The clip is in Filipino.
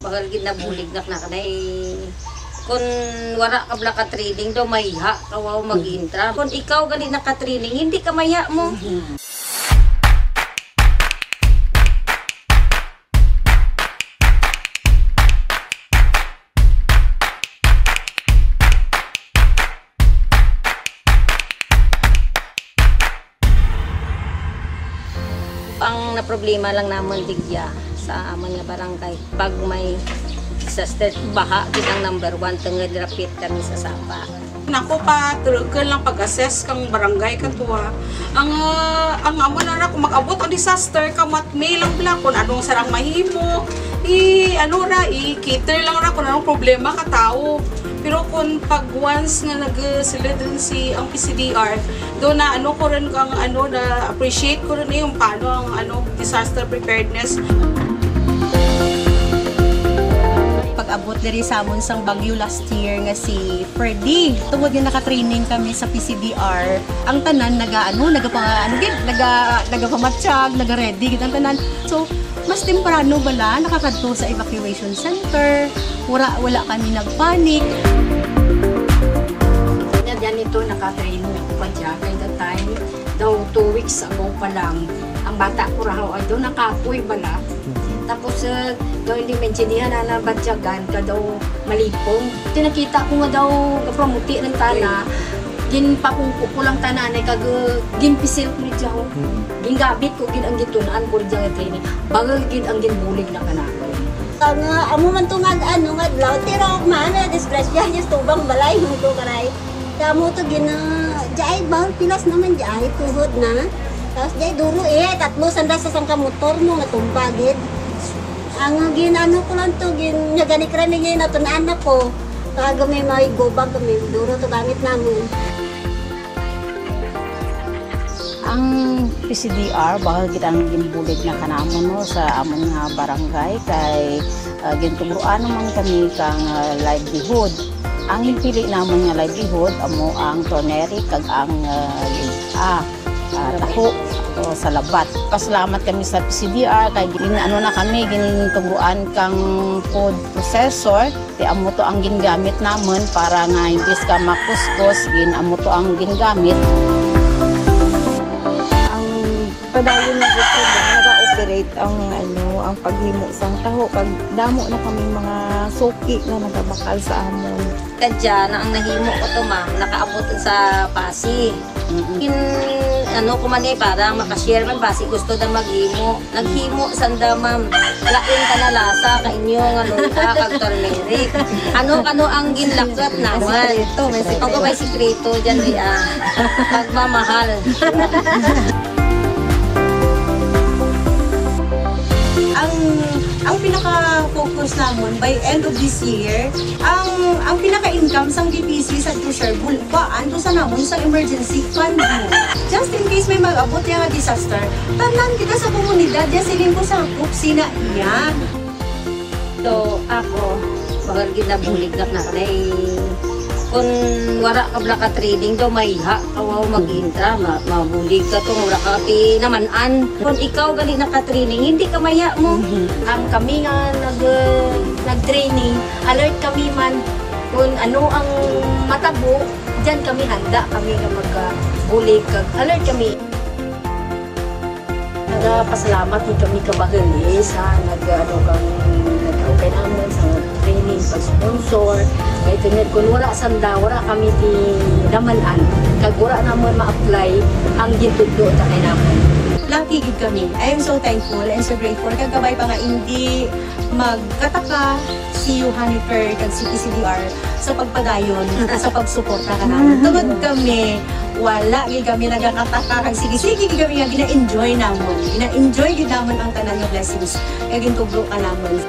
bakal gid nabulig na kanay kun wala ka bla ka training do mahiha kawaw mag-intra. Kun ikaw gali naka-training hindi ka maya mo. Ang na problema lang namon digya sa amon nga barangay pag may disaster baha kitang number 1 tungod rapid kami sa Sapa. Nako pa tulog lang pag-assess kang barangay katuwa. Ang amo na ra kung mag-abot ang disaster kamat may lang bla kun anong sarang mahimo. I-cater lang ra kun anong problema ka tao. Pero kung pag once nga nag-sila dun ang PCDR, doon na ko rin kang na appreciate ko rin yung paano ang disaster preparedness. Pag-abot diri sa amon sang bagyo last year nga si Freddy. Tungod nga naka-training kami sa PCDR, ang tanan nagapamatsyag, naga-ready gid ang tanan. So mas temprano bala nakakadto sa evacuation center. Wala kami nagpanik. Ganito naka-training ako pa dyan. By the time, daw 2 weeks ago pa lang, ang bata ko raw ay doon nakapoy bala. Tapos daw hindi mensyonihan na nabatyagan ka daw malipong. Tinakita ko nga daw kapromuti ng tana. Ginpakungko ko lang tanan ay gimpisil ko rin dyan. Gingabit ko gin ang gitunaan ko rin dyan training. Bagal gin ang ginbulig na kanakay. Amo man to nga adlaw tiro mana disgrasya just tubang balay mo to karay. Kamo to jay bawal pilas naman jay tuhod na. Tapos jay duro tatlo sanda sa sangka motor mo matumpa gid. Ang ginano ko lang to gani krami gid natunaan ako. Kagami may gobag kami duro to gamit namon. Ang PCDR bahal gid ang ginbulig na kanamon no sa amon nga barangay kay gintuguruan naman kami kang livelihood. Ang pili namon nga livelihood amo ang torneri kag ang taho sa labat. Pasalamat kami sa PCDR kay na kami gintuguruan kang food processor. Di amo to ang gingamit namon para nga imbis ka makuskos amo to ang gingamit. Padayon na gito nag-operate ang paghimo sang taho kag damo na kami mga suki na nagabakal sa amon. Kadya na ang nahimo ko to ma'am nakaabot sa Pasig. Parang makashare man basi gusto na maghimo. Naghimo sanda ma'am. Lain ka na lasa ka inyo kag turmeric. Ano ang ginlakot naman. May sikreto dyan pagmamahal. Ang pinaka-focus namon by end of this year, ang pinaka-income sang DPC sa Trusher bulbaan to sa namon sa emergency fund mo. Just in case may mag-abot yung disaster, tanan kita sa komunidad, ya siling ko sa sina iya. So ako, bakal gid nabulig na kanay kun wala ka bla ka training do mahiha kawaw mag-intra mabulig ka to wala ka ti namanan. Kun ikaw gali naka-training hindi ka maya mo. Kami nga nag-training, alert kami man kung ano ang matabo, dyan kami handa kami nga magbulig kag alert kami. Nagapasalamat din kami kabagali sa nag-open naman sa training pag-sponsor. Kaya tingin kung wala sanda, wala kami di namanan. Kag wala naman ma-apply ang gitudo na kay naman. Lucky gid kami. I am so thankful and so grateful. Kag kabay pa nga hindi magkataka si Hanifer kag si PCDR sa pagpadayon sa pagsuporta kanamo. Tungod kami wala gid kami nagakataka kag sige gid kami nga gina-enjoy namon. Gina-enjoy gid namon ang tanan nga blessings kag gintugro ka namon.